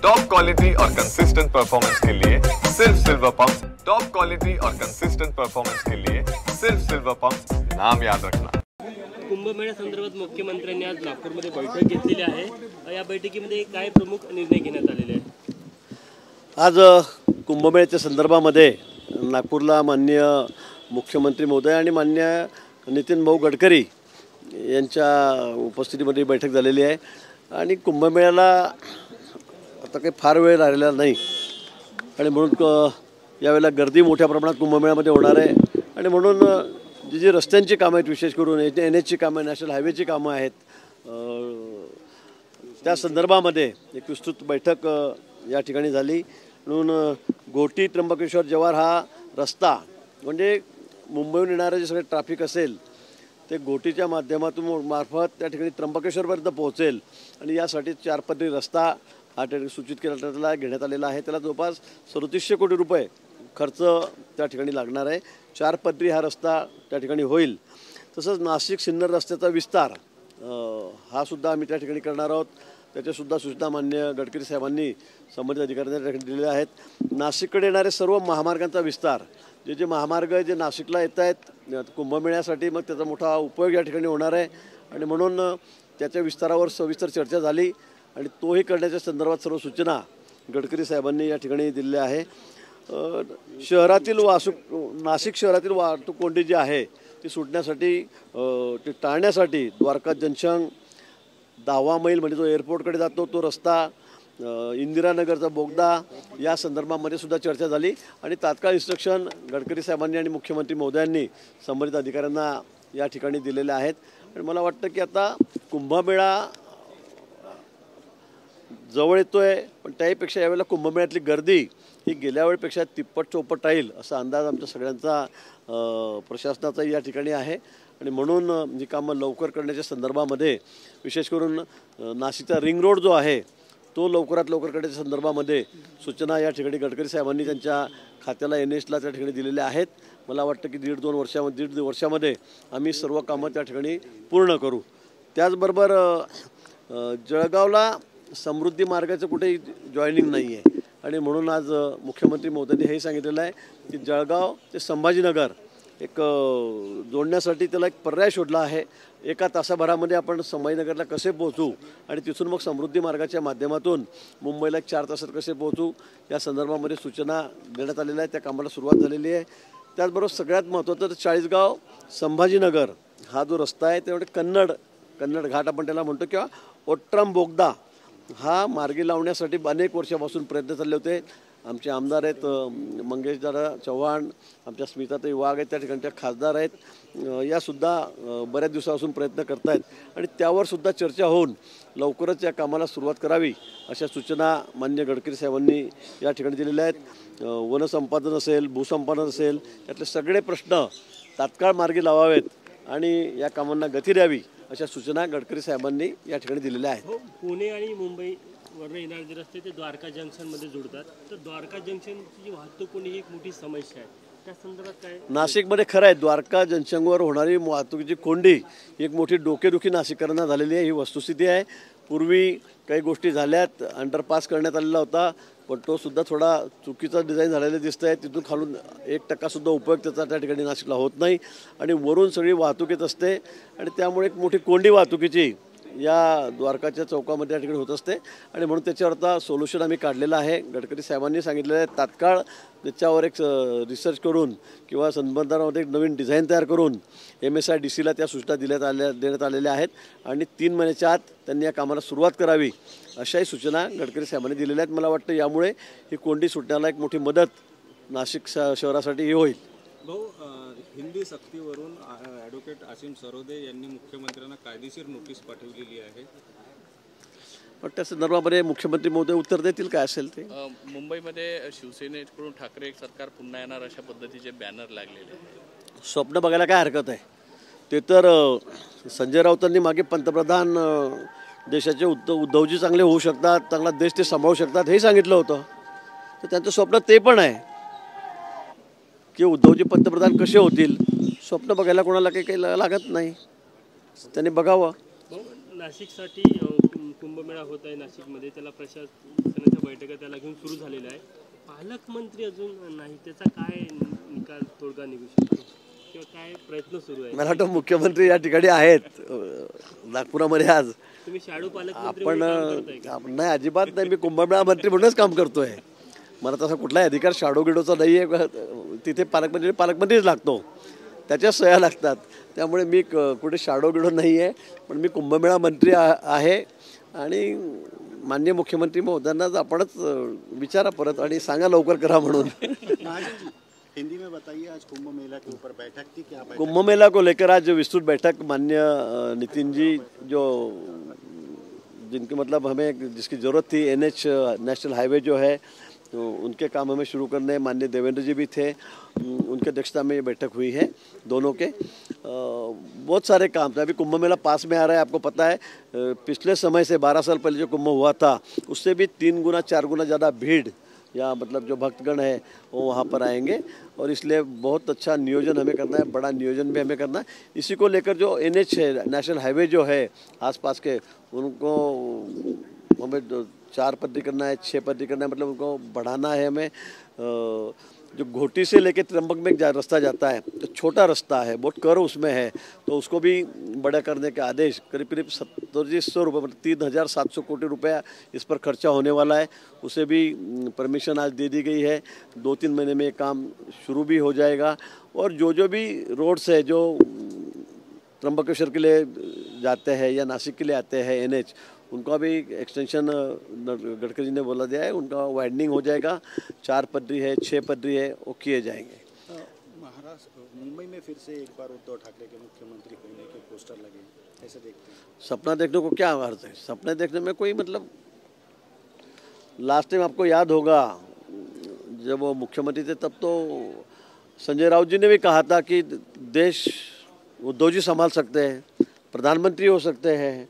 Top quality और consistent performance के लिए सिर्फ सिल्वर पंप्स। टॉप क्वालिटी और कंसिस्टेंट परफॉर्मेंस के लिए सिर्फ सिल्वर पंप्स, नाम याद रखना। कुंभमेळ्या संदर्भात मुख्यमंत्र्यांनी आज नागपूरमध्ये बैठक घेतलेली आहे। या बैठकीमध्ये काय प्रमुख निर्णय घेण्यात आलेले आहेत? आज कुंभमेळ्याच्या संदर्भामध्ये नागपूरला माननीय मुख्यमंत्री महोदय आणि माननीय नितीन भाऊ गडकरी यांच्या उपस्थितीमध्ये बैठक झालेली आहे। आणि कुंभमेळ्याला आता काही फार वेळ राहिलेला नाही आणि म्हणून यावेळेला गर्दी मोठ्या प्रमाणात कुंभमेळ्यामध्ये होणार आहे। आणि म्हणून जी रस्त्यांची कामं आहेत, विशेष करून NHची कामं, नॅशनल हायवेची कामं आहेत, त्या संदर्भामध्ये एक विस्तृत बैठक या ठिकाणी झाली। म्हणून घोटी त्र्यंबकेश्वर जव्हार हा रस्ता म्हणजे मुंबईहून येणारे जे सगळे ट्रॅफिक असेल ते घोटीच्या माध्यमातून मार्फत त्या ठिकाणी त्र्यंबकेश्वरपर्यंत पोहोचेल। आणि यासाठी 4 पदरी रस्ता हा ठिकाणी सूचित घेण्यात आलेला आहे। त्याला जवळपास 3700 कोटी रुपये खर्च त्या ठिकाणी लागणार आहे। 4 पदरी हा रस्ता त्या ठिकाणी होईल। तसंच नाशिक सिन्नर रस्त्याचा विस्तार हा सुद्धा आम्ही त्या ठिकाणी करणार आहोत। त्याच्यासुद्धा सूचना माननीय गडकरी साहेबांनी संबंधित अधिकाऱ्यांना त्या ठिकाणी दिलेल्या आहेत। नाशिककडे येणारे सर्व महामार्गांचा विस्तार, जे महामार्ग जे नाशिकला येत आहेत कुंभमेळ्यासाठी, मग त्याचा मोठा उपयोग या ठिकाणी होणार आहे। आणि म्हणून त्याच्या विस्तारावर सविस्तर चर्चा झाली आणि तोही करण्याच्या संदर्भात सर्व सूचना गडकरी साहेबांनी या ठिकाणी दिलेल्या आहे। शहरातील नाशिक शहरातील वाहतूक कोंडी जी आहे ती सुटण्यासाठी, ती टाळण्यासाठी द्वारका जंक्शन 10वा मैल म्हणजे जो एअरपोर्टकडे जातो तो रस्ता, इंदिरानगरचा बोगदा, या संदर्भामध्ये सुद्धा चर्चा झाली। आणि तात्काळ इन्स्ट्रक्शन गडकरी साहेबांनी आणि मुख्यमंत्री महोदयांनी संबंधित अधिकाऱ्यांना या ठिकाणी दिलेले आहेत। आणि मला वाटतं की आता कुंभमेळा जवळ येतोय, पण त्याहीपेक्षा यावेळेला कुंभमेळ्यातली गर्दी ही गेल्या वेळेपेक्षा तिप्पट चौपट राहील असा अंदाज आमच्या सगळ्यांचा, प्रशासनाचा या ठिकाणी आहे। आणि म्हणून ही कामं लवकर करण्याच्या संदर्भामध्ये, विशेष करून नाशिकचा रिंग रोड जो आहे तो लवकरात लवकर करण्याच्या संदर्भामध्ये सूचना या ठिकाणी गडकरी साहेबांनी त्यांच्या खात्याला NHला त्या ठिकाणी दिलेल्या आहेत। मला वाटतं की दीड वर्षामध्ये आम्ही सर्व कामं त्या ठिकाणी पूर्ण करू। त्याचबरोबर जळगावला समृद्धी मार्गाचं कुठेही जॉईनिंग नाही आहे आणि म्हणून आज मुख्यमंत्री महोदयांनी हेही सांगितलेलं आहे की जळगाव ते संभाजीनगर एक जोडण्यासाठी त्याला एक पर्याय शोधला आहे। एका तासाभरामध्ये आपण संभाजीनगरला कसे पोहोचू आणि तिथून मग समृद्धी मार्गाच्या माध्यमातून मुंबईला 4 तासात कसे पोहोचू, या संदर्भामध्ये सूचना देण्यात आलेल्या आहेत। त्या कामाला सुरुवात झालेली आहे। त्याचबरोबर सगळ्यात महत्त्वाचं तर चाळीसगाव संभाजीनगर हा जो रस्ता आहे त्यामुळे कन्नड घाट आपण त्याला म्हणतो, किंवा ओट्रम बोगदा हा मार्गी लावण्यासाठी अनेक वर्षापासून प्रयत्न चालले होते। आमचे आमदार आहेत मंगेश दादा चव्हाण, आमच्या स्मिताताई वाघ आहेत, त्या ठिकाणच्या खासदार आहेत, यासुद्धा बऱ्याच दिवसापासून प्रयत्न करत आहेत। आणि त्यावर सुद्धा चर्चा होऊन लवकरच या कामाला सुरुवात करावी अशा सूचना माननीय गडकरी साहेबांनी या ठिकाणी दिलेल्या आहेत। वनसंपादन असेल, भूसंपादन असेल, यातले सगळे प्रश्न तात्काळ मार्गी लावावेत आणि या कामांना गती द्यावी अशा सूचना गडकरी साहेबांनी या ठिकाणी दिलेल्या आहेत। पुणे आणि मुंबईवरून येणारे जे रस्ते ते द्वारका जंक्शनमध्ये जोडतात, तर द्वारका जंक्शनची वाहतूक कोणी एक मोठी समस्या आहे, त्या संदर्भात काय? नाशिकमध्ये खरं आहे, द्वारका जंक्शनवर होणारी वाहतुकीची कोंडी एक मोठी डोकेदुखी नाशिककरांना झालेली आहे, ही वस्तुस्थिती आहे। पूर्वी काही गोष्टी झाल्यात, अंडरपास करण्यात आलेला होता, पण तो सुद्धा थोडा चुकीचा डिझाईन झालेला दिसत आहे। तिथून खालून 1% सुद्धा उपयोग त्याचा त्या ठिकाणी नाशिकला होत नाही आणि वरून सगळी वाहतूक येत असते आणि त्यामुळे एक मोठी कोंडी वाहतुकीची या द्वारकाच्या चौकामध्ये या ठिकाणी होत असते। आणि म्हणून त्याच्यावर आता सोल्युशन आम्ही काढलेलं आहे। गडकरी साहेबांनी सांगितलेलं आहे तात्काळ त्याच्यावर एक रिसर्च करून किंवा संबंधामध्ये एक नवीन डिझाईन तयार करून MSIDCला त्या सूचना देण्यात आलेल्या आहेत आणि 3 महिन्याच्या आत त्यांनी या कामाला सुरुवात करावी अशाही सूचना गडकरी साहेबांनी दिलेल्या आहेत। मला वाटतं यामुळे ही कोंडी सुटण्याला एक मोठी मदत नाशिक शहरासाठी होईल। भाऊ, हिंदी सक्तीवरून ॲडव्होकेट आसिम सरोदे यांनी मुख्यमंत्र्यांना कायदेशीर नोटीस पाठवलेली आहे, पण त्या संदर्भामध्ये मुख्यमंत्री महोदय उत्तर देतील काय असेल ते। मुंबईमध्ये शिवसेनेकडून ठाकरे सरकार पुन्हा येणार अशा पद्धतीचे बॅनर लागलेले, स्वप्न बघायला काय हरकत आहे? ते तर संजय राऊतांनी मागे पंतप्रधान देशाचे उद्धवजी चांगले होऊ शकतात, चांगला देश ते सांभाळू शकतात हे सांगितलं होतं। तर त्यांचं स्वप्न ते पण आहे की उद्धवजी पंतप्रधान कसे होतील। स्वप्न बघायला कोणाला काही लागत नाही, त्यांनी बघावं। नाशिकसाठी कुंभमेळा होत आहे नाशिकमध्ये, त्याला प्रशासन नेत्यांच्या बैठका त्याला घेऊन सुरू झालेल्या आहे. पालकमंत्री अजून नाही, त्याचा काय निकाल तोडगा निघू शकतो किंवा काय प्रयत्न सुरू आहे? मला वाटतं मुख्यमंत्री या ठिकाणी आहेत नागपुरामध्ये आज. तुम्ही शाडू पालकमंत्री आपण नाही, अजिबात नाही. मी कुंभमेळा मंत्री म्हणूनच काम करतोय. मला तसा कुठलाही अधिकार शाडो गिडोचा नाही आहे. तिथे पालकमंत्रीच लागतो, त्याच्या सह्या लागतात. त्यामुळे मी कुठे शाडो गिडो नाही आहे. पण मी कुंभमेळा मंत्री आहे आणि माननीय मुख्यमंत्री महोदयांना आपणच विचारा परत आणि सांगा लवकर करा म्हणून. हिंदी में बताइए, आज कुंभ मेला के ऊपर बैठक थी, क्या बैठक? कुंभ मेला को लेकर आज विस्तृत बैठक माननीय नितिन जी जो जिनकी मतलब हमें जिसकी ज़रूरत थी, NH नेशनल हाईवे जो है तो उनके काम हमें शुरू करने माननीय देवेंद्र जी भी थे, उनके अध्यक्षता में ये बैठक हुई है दोनों के. बहुत सारे काम थे. अभी कुंभ मेला पास में आ रहा है, आपको पता है. पिछले समय से 12 साल पहले जो कुंभ हुआ था उससे भी 3 गुना 4 गुना ज़्यादा भीड़ या मतलब जो भक्तगण है वो वहाँ पर आएंगे और इसलिए बहुत अच्छा नियोजन हमें करना है, बड़ा नियोजन भी हमें करना है. इसी को लेकर जो NH है नेशनल हाईवे जो है आसपास के, उनको हमें 4 पटरी करना है, 6 पटरी करना है, मतलब उनको बढ़ाना है हमें. जो घोटी से लेके त्र्यंबक में एक रास्ता जाता है तो छोटा रास्ता है, बहुत कर उसमें है, तो उसको भी बड़ा करने के आदेश करीब 2700 रुपये मतलब 3700 कोटी रुपया इस पर खर्चा होने वाला है. उसे भी परमिशन आज दे दी गई है. 2-3 महीने में ये काम शुरू भी हो जाएगा. और जो भी रोड्स है जो त्र्यंबकेश्वर के लिए जाते हैं या नासिक के लिए आते हैं NH, उनका भी एक्सटेंशन गडकरी जी ने बोला दिया है. उनका वाइडनिंग हो जाएगा. 4 पटरी है, 6 पटरी है, वो किए जाएंगे. महाराष्ट्र मुंबई में फिर से एक बार उद्धव ठाकरे के मुख्यमंत्री होने के पोस्टर लगे, कैसे देखते हैं? सपना देखने को क्या अर्थ है? सपने देखने में कोई मतलब, लास्ट टाइम आपको याद होगा जब वो मुख्यमंत्री थे तब तो संजय राउत जी ने भी कहा था कि देश उद्धव जी संभाल सकते हैं, प्रधानमंत्री हो सकते हैं.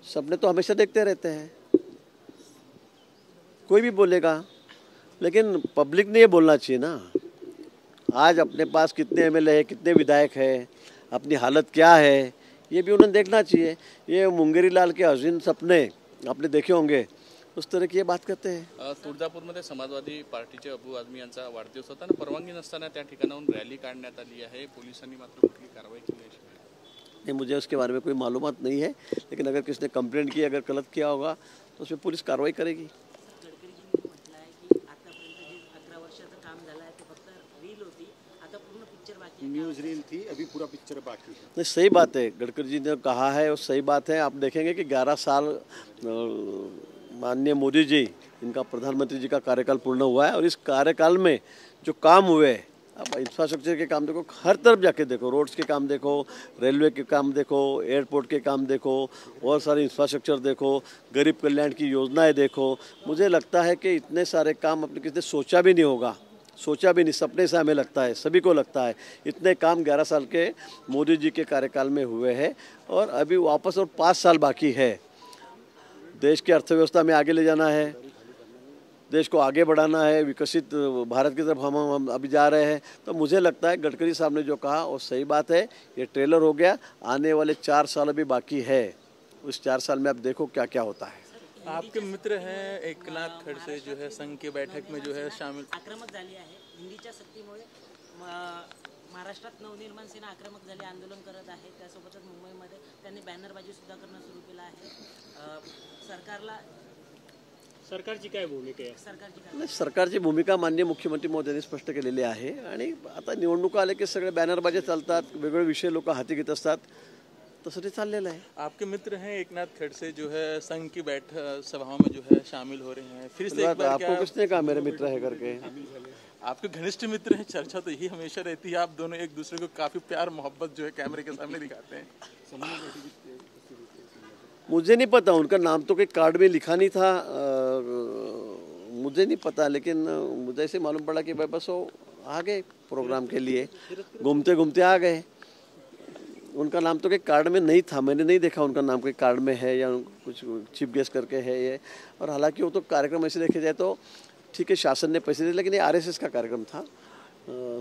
सपने तो हमेशा देखते रहते हैं, कोई भी बोलेगा, लेकिन पब्लिक ने ये बोलना चाहिए ना. आज अपने पास कितने MLA है, कितने विधायक है, अपनी हालत क्या है, ये भी उन्हें देखना चाहिए. ये मुंगेरी लाल के हसीन सपने आपने देखे होंगे, उस तरह की ये बात करते हैं. तुळजापूरमध्ये समाजवादी पार्टीचे अबू आझमी यांचा वाढदिवस होता आणि परवानगी नसताना त्या ठिकाणाहून रॅली काढण्यात आली आहे. पोलिसांनी मात्र कुठली कारवाई केली आहे? नहीं, मुझे उसके बारे में कोई मालूमात नहीं है, लेकिन अगर किसी ने कंप्लेंट की, अगर गलत किया होगा तो उसमें पुलिस कार्रवाई करेगी. गडकरीजींनी म्हटलं आहे की आतापर्यंत जे 11 वर्षाचं काम झालं आहे ते फक्त रील होती, आता पूर्ण पिक्चर बाकी आहे. न्यूज़ रील थी, अभी पूरा पिक्चर बाकी है. नहीं, सही बात है. गडकरी जी ने कहा है और सही बात है. आप देखेंगे कि 11 साल माननीय मोदी जी, इनका प्रधानमंत्री जी का कार्यकाल पूर्ण हुआ है और इस कार्यकाल में जो काम हुए, अब इंफ्रास्ट्रक्चर के काम देखो, हर तरफ जाके देखो, रोड्स के काम देखो, रेलवे के काम देखो, एयरपोर्ट के काम देखो, और सारे इंफ्रास्ट्रक्चर देखो, गरीब कल्याण की योजनाएं देखो. मुझे लगता है कि इतने सारे काम अपने किसी ने सोचा भी नहीं होगा, सोचा भी नहीं. सपने से हमें लगता है, सभी को लगता है. इतने काम 11 साल के मोदी जी के कार्यकाल में हुए हैं और अभी वापस और 5 साल बाकी है. देश की अर्थव्यवस्था में आगे ले जाना है, देश को आगे बढ़ाना है, विकसित भारत की तरफ हम अभी जा रहे हैं. तो मुझे लगता है गडकरी साहब ने जो कहा वो सही बात है. ये ट्रेलर हो गया, आने वाले 4 साल अभी बाकी है. उस 4 साल में आप देखो क्या क्या होता है. आपके मित्र हैं एकनाथ खडसे जो है संघ की बैठक में जो है शामिल आक्रमक झाली आहे. हिंदीच्या सक्तीमुळे महाराष्ट्रात नवनिर्माण सेना आक्रमक झाली, आंदोलन करत आहे. त्यासोबतच मुंबईमध्ये त्यांनी बॅनरबाजी सुद्धा करणं सुरू केलं आहे. सरकारची काय भूमिका आहे? सरकारची भूमिका माननीय मुख्यमंत्री महोदयांनी स्पष्ट केलेली आहे. आणि आता निवडणुका आल्या की सगळे बॅनरबाजी चालतात, वेगवेगळे विषय लोक हाती घेत असतात, तसं ते चाललेलं आहे. आपके मित्र हैं एकनाथ खड़से जो है संघ की बैठक सभाओं में जो है शामिल हो रहे हैं. फिर से एक बार आपको किसने कहा मेरे मित्र है करके? आपके घनिष्ठ मित्र हैं. चर्चा तो यही हमेशा रहती है, आप दोनों एक दूसरे को काफी प्यार मोहब्बत जो है कैमरे के सामने दिखाते हैं. मुझे नहीं पता, उनका नाम तो कोई कार्ड में लिखा नहीं था, मुझे नहीं पता. लेकिन मुझे ऐसे मालूम पड़ा कि भाई बस वो आ गए प्रोग्राम के लिए, घूमते घूमते आ गए. उनका नाम तो कोई कार्ड में नहीं था, मैंने नहीं देखा उनका नाम कोई कार्ड में है या कुछ चीफ गेस्ट करके है ये. और हालांकि वो तो कार्यक्रम ऐसे देखे जाए तो ठीक है, शासन ने पैसे दिए, लेकिन ये RSS का कार्यक्रम था.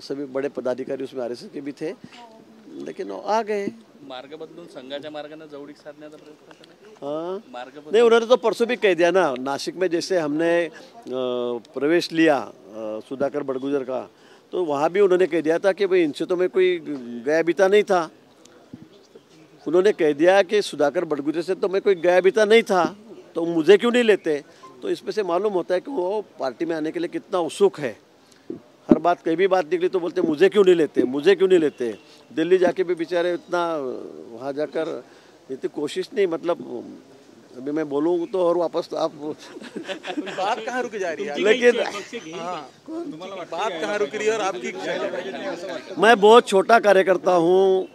सभी बड़े पदाधिकारी उसमें RSS के भी थे. लेकिन आ गए। मार्ग बदलून संघाच्या मार्गाने जवळीक साधण्याचा प्रयत्न केला। हाँ मार्ग नहीं, उन्होंने तो परसों भी कह दिया ना, नासिक में जैसे हमने प्रवेश लिया सुधाकर बड़गुजर का, तो वहाँ भी उन्होंने कह दिया था कि भाई इनसे तो मैं कोई गया बीता नहीं था। उन्होंने कह दिया कि सुधाकर बड़गुजर से तो मैं कोई गया बीता नहीं था, तो मुझे क्यों नहीं लेते। तो इसमें से मालूम होता है कि वो पार्टी में आने के लिए कितना उत्सुक है। हर बात कहीं भी बात निकली तो बोलते मुझे क्यों नहीं लेते, मुझे क्यों नहीं लेते। दिल्ली जाके भी बेचारे इतना वहाँ जाकर इतनी कोशिश नहीं, मतलब अभी मैं बोलूँ तो और वापस तो आप बात कहाँ रुक जा रही है, लेकिन बात कहाँ रुक रही है और आपकी। मैं बहुत छोटा कार्यकर्ता हूँ।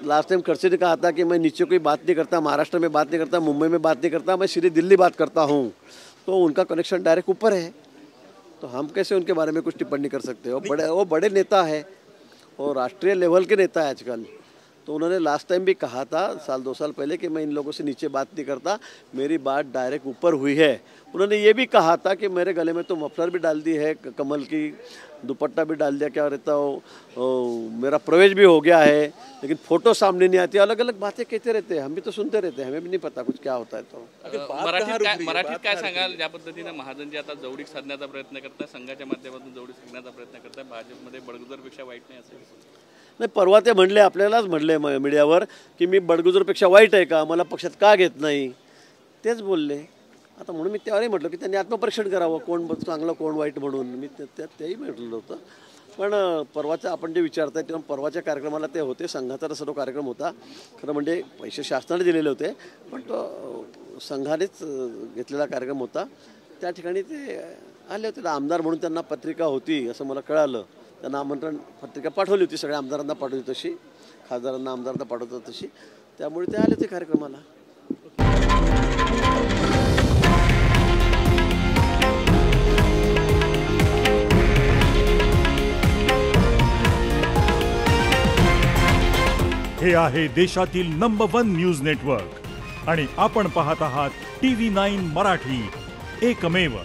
लास्ट टाइम खड़से ने कहा था कि मैं नीचे कोई बात नहीं करता, महाराष्ट्र में बात नहीं करता, मुंबई में बात नहीं करता, मैं सीधे दिल्ली बात करता हूँ। तो उनका कनेक्शन डायरेक्ट ऊपर है, तो हम कैसे उनके बारे में कुछ टिप्पणी कर सकते हो। वो बड़े नेता है और राष्ट्रीय लेवल के नेता है आजकल। तो उन्होंने लास्ट टाइम भी कहा था, साल 2 साल पहले, कि मैं इन लोगों से नीचे बात नहीं करता, मेरी बात डायरेक्ट ऊपर हुई है। उन्होंने ये भी कहा था कि मेरे गले में तो मफलर भी डाल दी है, कमल की दुपट्टा भी डाल दिया, क्या रहता हो, मेरा प्रवेश भी हो गया है, लेकिन फोटो सामने नहीं आती। अलग अलग बातें कहते रहते हैं, हम भी तो सुनते रहते हैं, हमें भी नहीं पता कुछ क्या होता है। तो मराठीत काय सांगाल, ज्या पद्धतीने महाजनजी आता जवळीक साधण्याचा प्रयत्न करताय, संघाच्या माध्यमातून जवळीक साधण्याचा प्रयत्न करताय, भाजपमध्ये बडगुजरपेक्षा वाईट नाही असं नाही, परवा ते म्हणले, आपल्यालाच म्हणले मीडियावर की मी बडगुजरपेक्षा वाईट आहे का, मला पक्षात का घेत नाही, तेच बोलले। आता म्हणून मी त्यावरही म्हटलं की त्यांनी आत्मपरीक्षण करावं, कोण चांगलं कोण वाईट म्हणून, मी तेही म्हटलं होतं। पण परवाचं आपण जे विचारताय तेव्हा परवाच्या कार्यक्रमाला ते होते, संघाचा सर्व कार्यक्रम होता। खरं म्हणजे पैसे शासनाने दिलेले होते, पण तो संघानेच घेतलेला कार्यक्रम होता। त्या ठिकाणी ते आले होते, आमदार म्हणून त्यांना पत्रिका होती असं मला कळालं। त्यांना आमंत्रण पत्रिका पाठवली होती, सगळ्या आमदारांना पाठवली तशी, खासदारांना आमदारांना पाठवतात तशी, त्यामुळे ते आले होते कार्यक्रमाला। हे आहे देशातील नंबर 1 न्यूज नेटवर्क आणि आपण पाहत आहात TV9 मराठी, एकमेव।